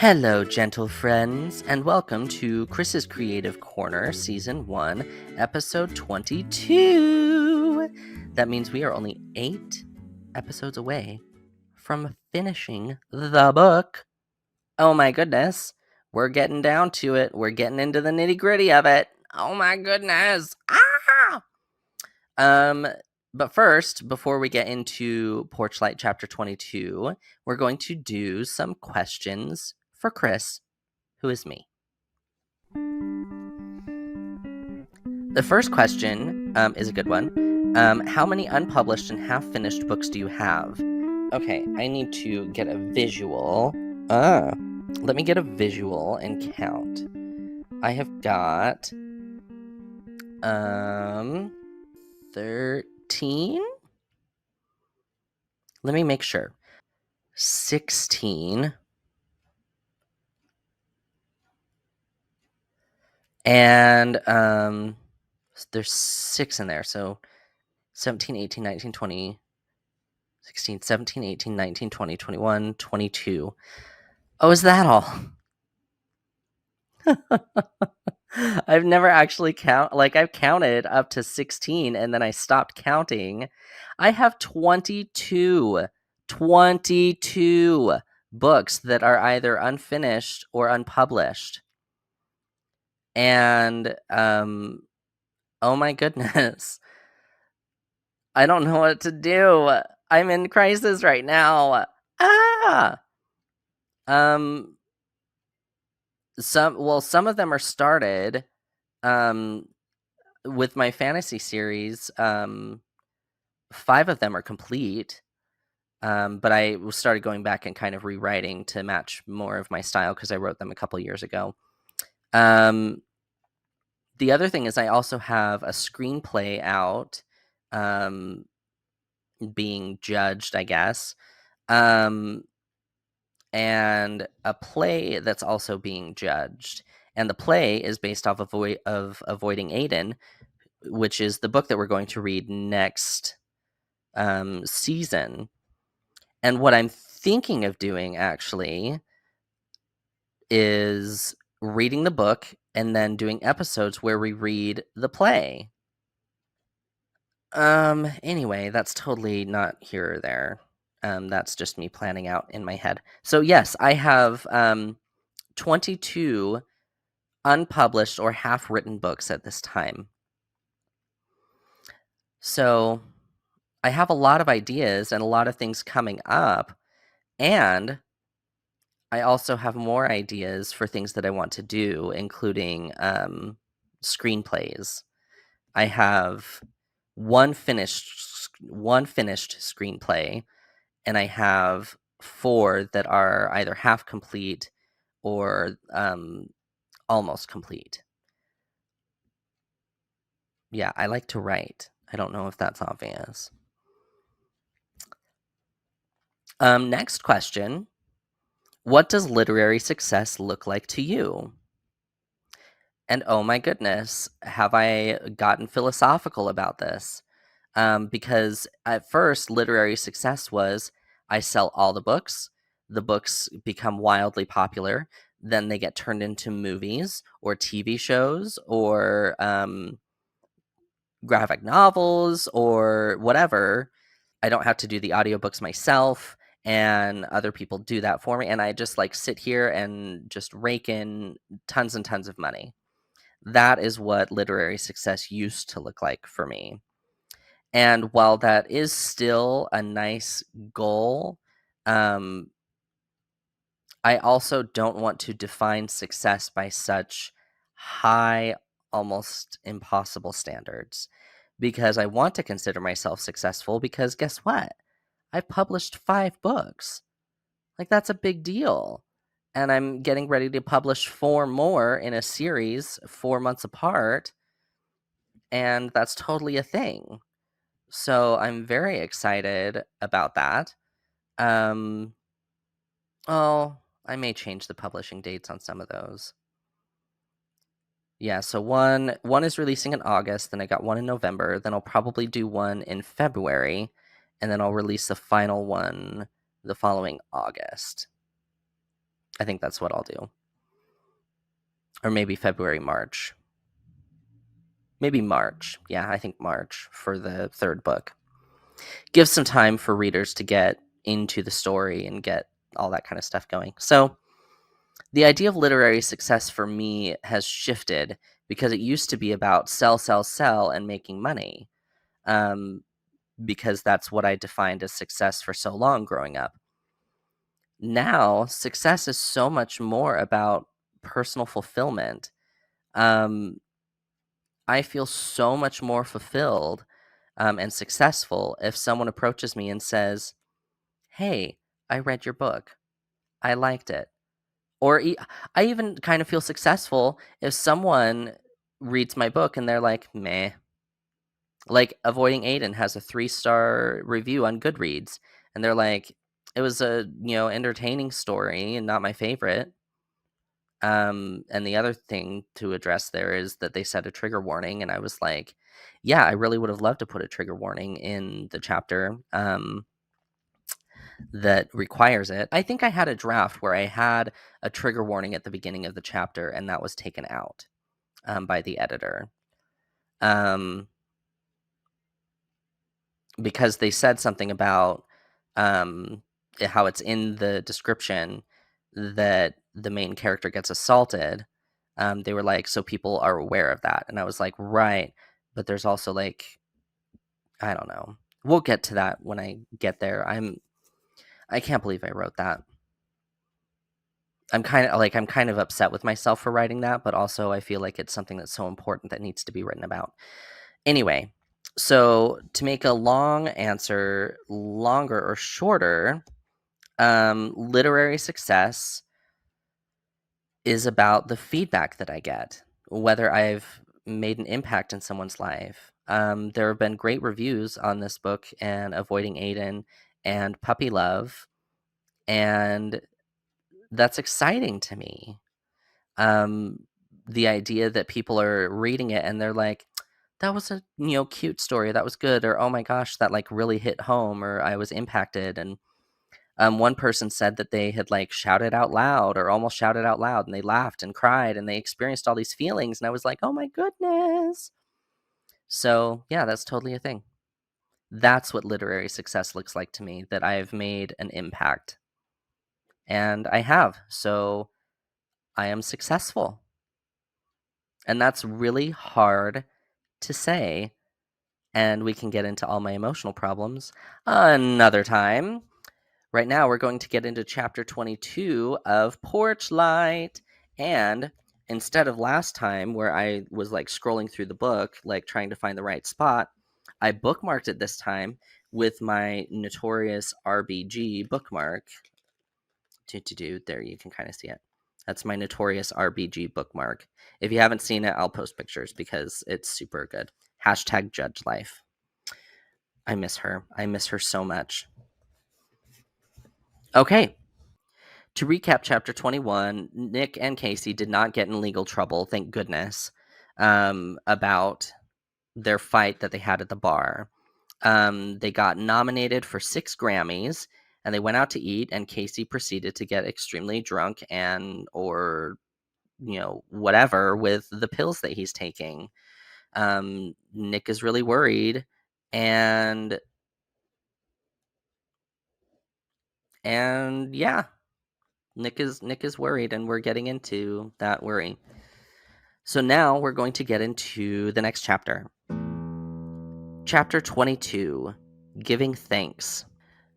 Hello, gentle friends, and welcome to Chris's Creative Corner, Season 1, Episode 22. That means we are only 8 episodes away from finishing the book. Oh my goodness, we're getting down to it. We're getting into the nitty-gritty of it. Oh my goodness. But first, before we get into Porch Light Chapter 22, we're going to do some questions for Chris, who is me. The first question is a good one. How many unpublished and half-finished books do you have? Okay, I need to get a visual. Let me get a visual and count. I have got 13. Let me make sure. 16. And there's 6 in there, so 17, 18, 19, 20, 16, 17, 18, 19, 20, 21, 22. Oh, is that all? I've never actually I've counted up to 16 and then I stopped counting. I have 22 books that are either unfinished or unpublished. And, oh my goodness. I don't know what to do. I'm in crisis right now. Some of them are started, with my fantasy series. 5 of them are complete. But I started going back and kind of rewriting to match more of my style because I wrote them a couple years ago. The other thing is I also have a screenplay out, being judged, I guess, and a play that's also being judged. And the play is based off of Avoiding Aiden, which is the book that we're going to read next season. And what I'm thinking of doing, actually, is reading the book and then doing episodes where we read the play. Anyway, that's totally not here or there. That's just me planning out in my head. So yes, I have 22 unpublished or half-written books at this time. So I have a lot of ideas and a lot of things coming up, and I also have more ideas for things that I want to do, including screenplays. I have one finished screenplay, and I have 4 that are either half complete or almost complete. Yeah, I like to write. I don't know if that's obvious. Next question. What does literary success look like to you? And oh my goodness, have I gotten philosophical about this? Because at first, literary success was I sell all the books become wildly popular, then they get turned into movies or TV shows or graphic novels or whatever. I don't have to do the audiobooks myself, and other people do that for me, and I just sit here and just rake in tons and tons of money. That is what literary success used to look like for me. And while that is still a nice goal, I also don't want to define success by such high, almost impossible standards, because I want to consider myself successful because guess what? I've published 5 books. That's a big deal. And I'm getting ready to publish 4 more in a series 4 months apart. And that's totally a thing. So I'm very excited about that. I may change the publishing dates on some of those. Yeah, so one is releasing in August, then I got one in November, then I'll probably do one in February, and then I'll release the final one the following August. I think that's what I'll do. Or maybe February, March. Maybe March. Yeah, I think March for the third book. Give some time for readers to get into the story and get all that kind of stuff going. So the idea of literary success for me has shifted because it used to be about sell, sell, sell and making money, because that's what I defined as success for so long growing up. Now, success is so much more about personal fulfillment. I feel so much more fulfilled and successful if someone approaches me and says, "Hey, I read your book. I liked it." Or I even kind of feel successful if someone reads my book and they're like, "Meh." Like Avoiding Aiden has a 3-star review on Goodreads, and they're like, "It was a, entertaining story and not my favorite." And the other thing to address there is that they said a trigger warning, and I was like, "Yeah, I really would have loved to put a trigger warning in the chapter that requires it." I think I had a draft where I had a trigger warning at the beginning of the chapter, and that was taken out by the editor. Because they said something about how it's in the description that the main character gets assaulted. They were like, so people are aware of that. And I was like, right. But there's also like, I don't know. We'll get to that when I get there. I can't believe I wrote that. I'm kind of upset with myself for writing that, but also I feel like it's something that's so important that needs to be written about. Anyway, so to make a long answer longer or shorter, literary success is about the feedback that I get, whether I've made an impact in someone's life. There have been great reviews on this book and Avoiding Aiden and Puppy Love, and that's exciting to me. The idea that people are reading it and they're like, that was a cute story, that was good, or oh my gosh, that like really hit home, or I was impacted. And one person said that they had like shouted out loud or almost shouted out loud, and they laughed and cried and they experienced all these feelings, and I was like, oh my goodness. So yeah, that's totally a thing. That's what literary success looks like to me, that I've made an impact, and I have. So I am successful, and that's really hard to say. And we can get into all my emotional problems another time. Right now, we're going to get into chapter 22 of Porch Light. And instead of last time, where I was like scrolling through the book, like trying to find the right spot, I bookmarked it this time with my notorious RBG bookmark. There, you can kind of see it. That's my notorious RBG bookmark. If you haven't seen it, I'll post pictures because it's super good. Hashtag Judge Life. I miss her. I miss her so much. Okay. To recap chapter 21, Nick and Casey did not get in legal trouble, thank goodness, about their fight that they had at the bar. They got nominated for 6 Grammys, and they went out to eat, and Casey proceeded to get extremely drunk or whatever with the pills that he's taking. Nick is really worried, and yeah, Nick is worried, and we're getting into that worry. So now we're going to get into the next chapter. Chapter 22, Giving Thanks.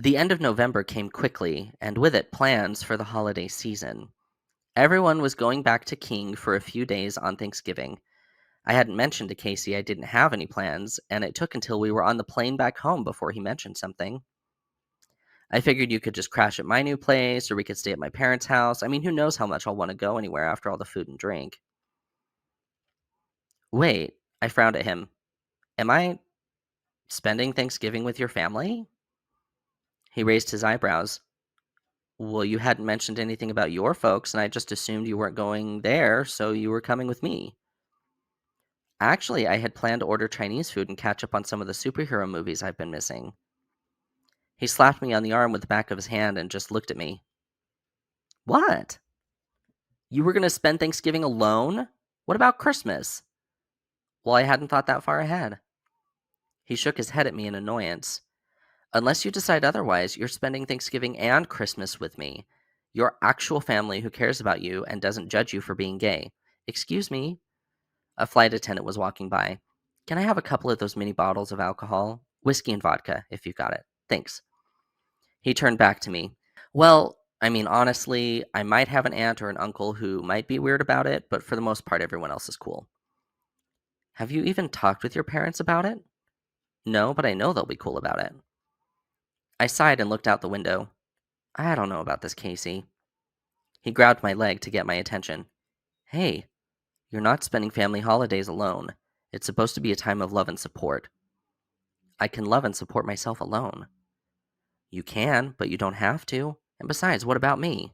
The end of November came quickly, and with it plans for the holiday season. Everyone was going back to King for a few days on Thanksgiving. I hadn't mentioned to Casey I didn't have any plans, and it took until we were on the plane back home before he mentioned something. I figured you could just crash at my new place, or we could stay at my parents' house. I mean, who knows how much I'll want to go anywhere after all the food and drink. Wait, I frowned at him. Am I spending Thanksgiving with your family? He raised his eyebrows. Well, you hadn't mentioned anything about your folks, and I just assumed you weren't going there, so you were coming with me. Actually, I had planned to order Chinese food and catch up on some of the superhero movies I've been missing. He slapped me on the arm with the back of his hand and just looked at me. What? You were going to spend Thanksgiving alone? What about Christmas? Well, I hadn't thought that far ahead. He shook his head at me in annoyance. Unless you decide otherwise, you're spending Thanksgiving and Christmas with me. Your actual family who cares about you and doesn't judge you for being gay. Excuse me? A flight attendant was walking by. Can I have a couple of those mini bottles of alcohol? Whiskey and vodka, if you've got it. Thanks. He turned back to me. Well, I mean, honestly, I might have an aunt or an uncle who might be weird about it, but for the most part, everyone else is cool. Have you even talked with your parents about it? No, but I know they'll be cool about it. I sighed and looked out the window. I don't know about this, Casey. He grabbed my leg to get my attention. Hey, you're not spending family holidays alone. It's supposed to be a time of love and support. I can love and support myself alone. You can, but you don't have to. And besides, what about me?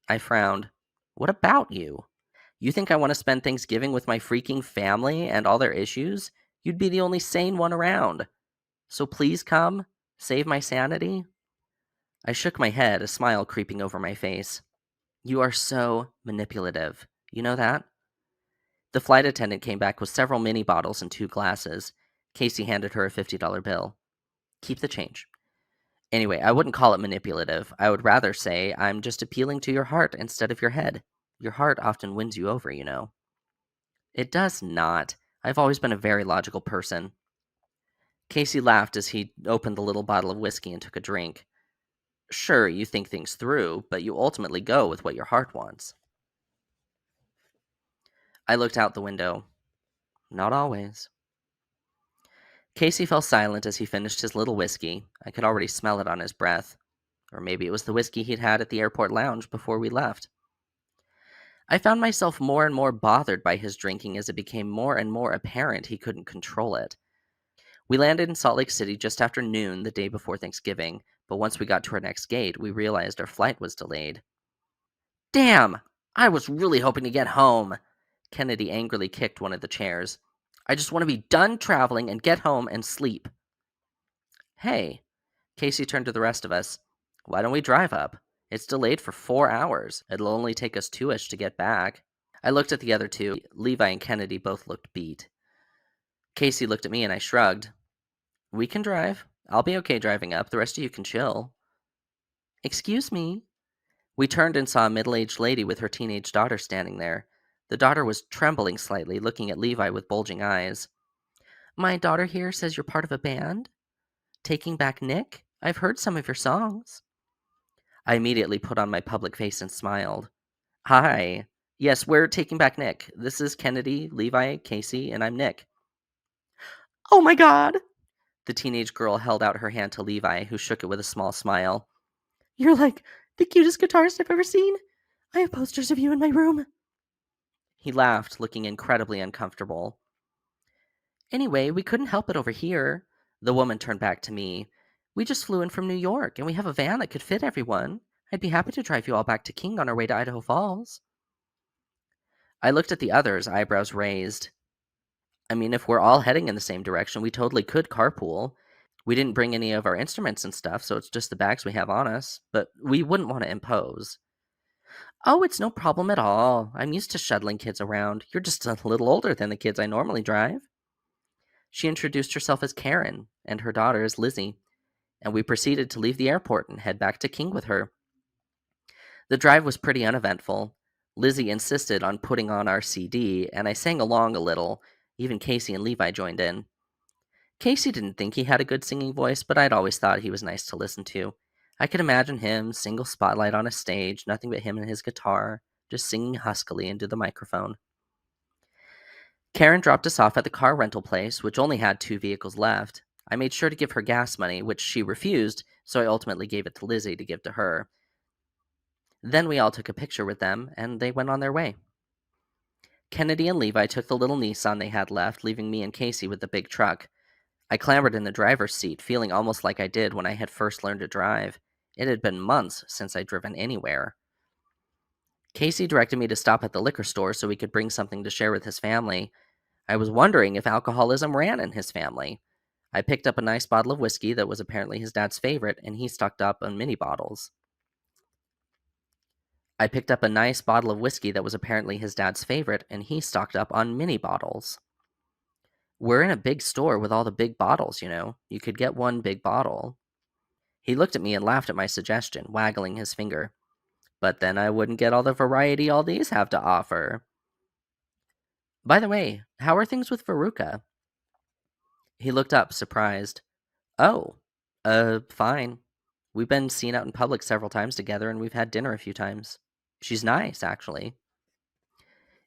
I frowned. What about you? You think I want to spend Thanksgiving with my freaking family and all their issues? You'd be the only sane one around. So please come, save my sanity. I shook my head, a smile creeping over my face. You are so manipulative. You know that? The flight attendant came back with several mini bottles and 2 glasses. Casey handed her a $50 bill. Keep the change. Anyway, I wouldn't call it manipulative. I would rather say I'm just appealing to your heart instead of your head. Your heart often wins you over, you know. It does not. I've always been a very logical person. Casey laughed as he opened the little bottle of whiskey and took a drink. Sure, you think things through, but you ultimately go with what your heart wants. I looked out the window. Not always. Casey fell silent as he finished his little whiskey. I could already smell it on his breath. Or maybe it was the whiskey he'd had at the airport lounge before we left. I found myself more and more bothered by his drinking as it became more and more apparent he couldn't control it. We landed in Salt Lake City just after noon the day before Thanksgiving, but once we got to our next gate, we realized our flight was delayed. Damn! I was really hoping to get home! Kennedy angrily kicked one of the chairs. I just want to be done traveling and get home and sleep. Hey, Casey turned to the rest of us. Why don't we drive up? It's delayed for 4 hours. It'll only take us 2-ish to get back. I looked at the other two. Levi and Kennedy both looked beat. Casey looked at me and I shrugged. We can drive. I'll be okay driving up. The rest of you can chill. Excuse me? We turned and saw a middle-aged lady with her teenage daughter standing there. The daughter was trembling slightly, looking at Levi with bulging eyes. My daughter here says you're part of a band? Taking Back Nick? I've heard some of your songs. I immediately put on my public face and smiled. Hi. Yes, we're Taking Back Nick. This is Kennedy, Levi, Casey, and I'm Nick. Oh my god! The teenage girl held out her hand to Levi, who shook it with a small smile. You're like the cutest guitarist I've ever seen. I have posters of you in my room. He laughed, looking incredibly uncomfortable. Anyway, we couldn't help it over here. The woman turned back to me. We just flew in from New York, and we have a van that could fit everyone. I'd be happy to drive you all back to King on our way to Idaho Falls. I looked at the others, eyebrows raised. I mean, if we're all heading in the same direction, we totally could carpool. We didn't bring any of our instruments and stuff, so it's just the bags we have on us, but we wouldn't want to impose. Oh, it's no problem at all. I'm used to shuttling kids around. You're just a little older than the kids I normally drive. She introduced herself as Karen, and her daughter as Lizzie, and we proceeded to leave the airport and head back to King with her. The drive was pretty uneventful. Lizzie insisted on putting on our CD, and I sang along a little. Even Casey and Levi joined in. Casey didn't think he had a good singing voice, but I'd always thought he was nice to listen to. I could imagine him, single spotlight on a stage, nothing but him and his guitar, just singing huskily into the microphone. Karen dropped us off at the car rental place, which only had 2 vehicles left. I made sure to give her gas money, which she refused, so I ultimately gave it to Lizzie to give to her. Then we all took a picture with them, and they went on their way. Kennedy and Levi took the little Nissan they had left, leaving me and Casey with the big truck. I clambered in the driver's seat, feeling almost like I did when I had first learned to drive. It had been months since I'd driven anywhere. Casey directed me to stop at the liquor store so we could bring something to share with his family. I was wondering if alcoholism ran in his family. I picked up a nice bottle of whiskey that was apparently his dad's favorite, and he stocked up on mini bottles. I picked up a nice bottle of whiskey that was apparently his dad's favorite, and he stocked up on mini bottles. We're in a big store with all the big bottles, you know. You could get one big bottle. He looked at me and laughed at my suggestion, waggling his finger. But then I wouldn't get all the variety all these have to offer. By the way, how are things with Veruca? He looked up, surprised. Oh, fine. We've been seen out in public several times together, and we've had dinner a few times. She's nice, actually.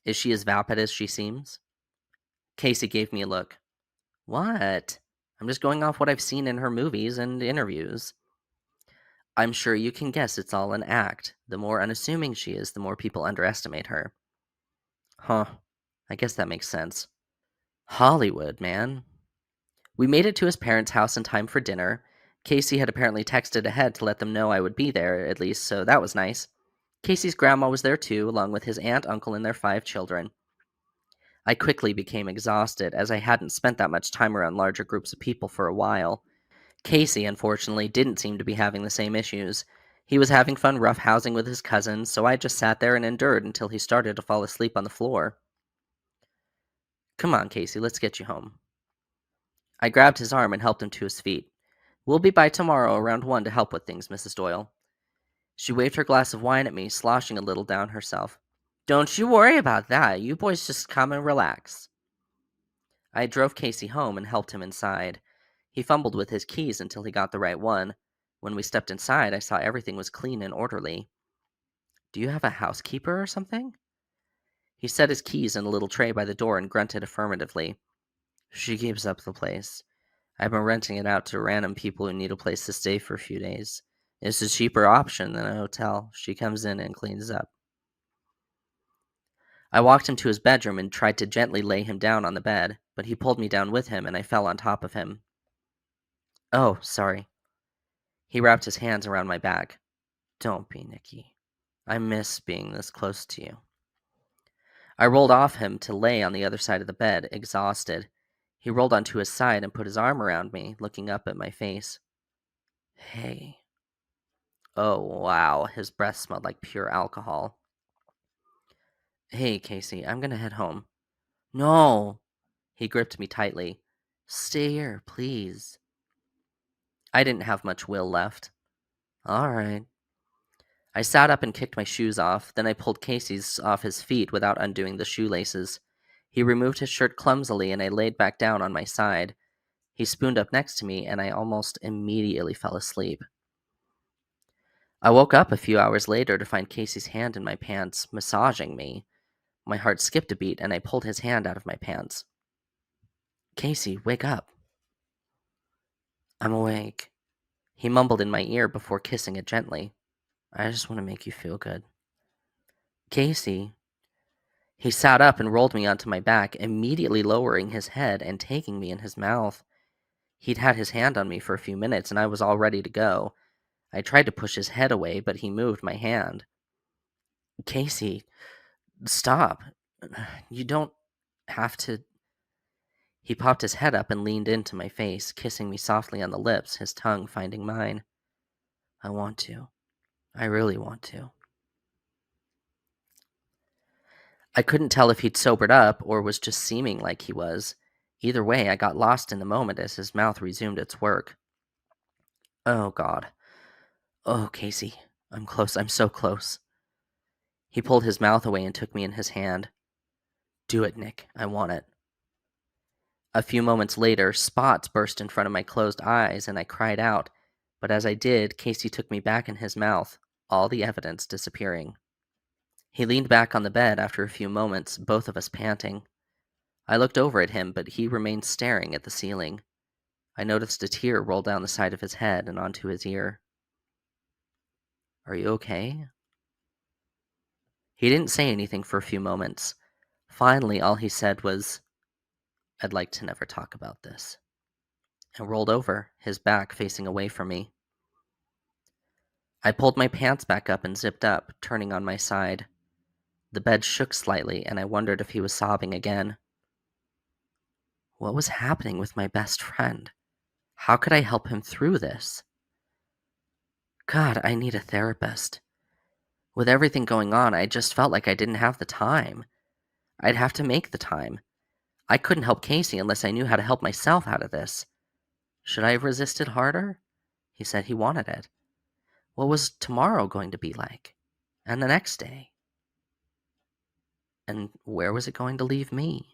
Is she as vapid as she seems? Casey gave me a look. What? I'm just going off what I've seen in her movies and interviews. I'm sure you can guess it's all an act. The more unassuming she is, the more people underestimate her. Huh. I guess that makes sense. Hollywood, man. We made it to his parents' house in time for dinner. Casey had apparently texted ahead to let them know I would be there, at least, so that was nice. Casey's grandma was there too, along with his aunt, uncle, and their 5 children. I quickly became exhausted, as I hadn't spent that much time around larger groups of people for a while. Casey, unfortunately, didn't seem to be having the same issues. He was having fun roughhousing with his cousins, so I just sat there and endured until he started to fall asleep on the floor. Come on, Casey, let's get you home. I grabbed his arm and helped him to his feet. We'll be by tomorrow around 1 to help with things, Mrs. Doyle. She waved her glass of wine at me, sloshing a little down herself. Don't you worry about that. You boys just come and relax. I drove Casey home and helped him inside. He fumbled with his keys until he got the right one. When we stepped inside, I saw everything was clean and orderly. Do you have a housekeeper or something? He set his keys in a little tray by the door and grunted affirmatively. She keeps up the place. I've been renting it out to random people who need a place to stay for a few days. It's a cheaper option than a hotel. She comes in and cleans up. I walked him to his bedroom and tried to gently lay him down on the bed, but he pulled me down with him and I fell on top of him. Oh, sorry. He wrapped his hands around my back. Don't be, Nikki. I miss being this close to you. I rolled off him to lay on the other side of the bed, exhausted. He rolled onto his side and put his arm around me, looking up at my face. Hey. Oh, wow. His breath smelled like pure alcohol. Hey, Casey, I'm gonna head home. No. He gripped me tightly. Stay here, please. I didn't have much will left. All right. I sat up and kicked my shoes off, then I pulled Casey's off his feet without undoing the shoelaces. He removed his shirt clumsily and I laid back down on my side. He spooned up next to me and I almost immediately fell asleep. I woke up a few hours later to find Casey's hand in my pants, massaging me. My heart skipped a beat and I pulled his hand out of my pants. Casey, wake up. I'm awake. He mumbled in my ear before kissing it gently. I just want to make you feel good. Casey. He sat up and rolled me onto my back, immediately lowering his head and taking me in his mouth. He'd had his hand on me for a few minutes and I was all ready to go. I tried to push his head away, but he moved my hand. Casey, stop. You don't have to. He popped his head up and leaned into my face, kissing me softly on the lips, his tongue finding mine. I want to. I really want to. I couldn't tell if he'd sobered up or was just seeming like he was. Either way, I got lost in the moment as his mouth resumed its work. Oh, God. Oh, Casey. I'm close. I'm so close. He pulled his mouth away and took me in his hand. Do it, Nick. I want it. A few moments later, spots burst in front of my closed eyes, and I cried out. But as I did, Casey took me back in his mouth, all the evidence disappearing. He leaned back on the bed after a few moments, both of us panting. I looked over at him, but he remained staring at the ceiling. I noticed a tear roll down the side of his head and onto his ear. Are you okay? He didn't say anything for a few moments. Finally, all he said was, I'd like to never talk about this, and rolled over, his back facing away from me. I pulled my pants back up and zipped up, turning on my side. The bed shook slightly, and I wondered if he was sobbing again. What was happening with my best friend? How could I help him through this? God, I need a therapist. With everything going on, I just felt like I didn't have the time. I'd have to make the time. I couldn't help Casey unless I knew how to help myself out of this. Should I have resisted harder? He said he wanted it. What was tomorrow going to be like? And the next day? And where was it going to leave me?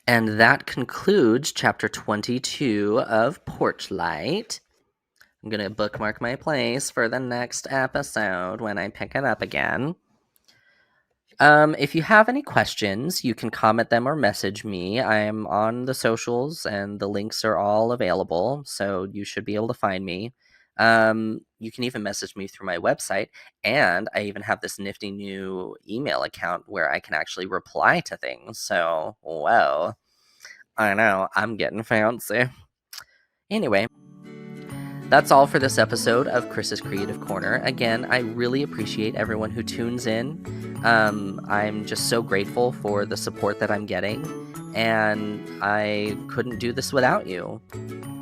And that concludes chapter 22 of Porch Light. I'm going to bookmark my place for the next episode when I pick it up again. If you have any questions, you can comment them or message me. I'm on the socials and the links are all available, so you should be able to find me. You can even message me through my website, and I even have this nifty new email account where I can actually reply to things. So, whoa. I know, I'm getting fancy. Anyway, that's all for this episode of Chris's Creative Corner. Again, I really appreciate everyone who tunes in. I'm just so grateful for the support that I'm getting, and I couldn't do this without you.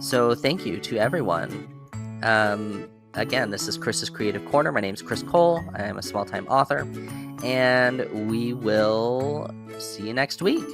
So thank you to everyone. Again, this is Chris's Creative Corner. My name's Chris Cole. I am a small-time author, and we will see you next week.